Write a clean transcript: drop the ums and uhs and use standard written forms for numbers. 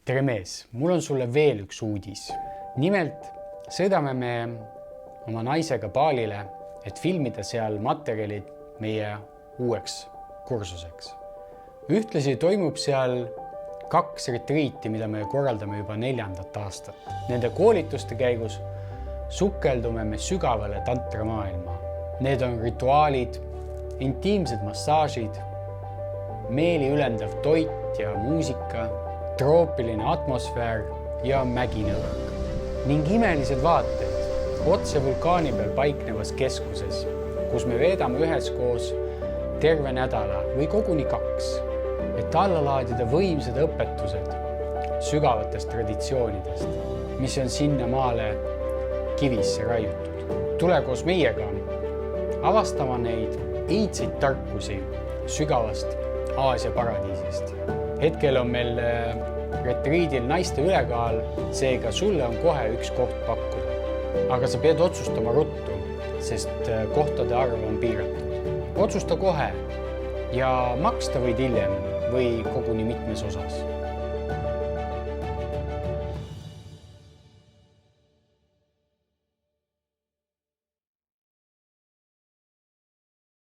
Tere mees, mul on sulle veel üks uudis. Nimelt sõidame me oma naisega Balile, et filmida seal materjalid meie uueks kursuseks. Ühtlasi toimub seal 2 retriiti, mida me korraldame juba 4. aastat. Nende koolituste käigus sukeldume me sügavale tantramaailma. Need on rituaalid, intiimsed massaažid, meeli ülendav toit ja muusika, troopiline atmosfäär ja mägine õhk ning imelised vaated otse vulkaani peal paiknevas keskuses, kus me veedame üheskoos terve nädala või koguni 2, et alla laadida võimsad õpetused sügavatest traditsioonidest, mis on sinna maale kivisse raiutud. Tule koos meiega avastama neid iidseid tarkusi sügavast Aasia paradiisist. Hetkel on meil retriidil naiste ülekaal, seega sulle on kohe üks koht pakkuda. Aga sa pead otsustama ruttu, sest kohtade arv on piiratud. Otsusta kohe ja maksta võid hiljem või koguni mitmes osas.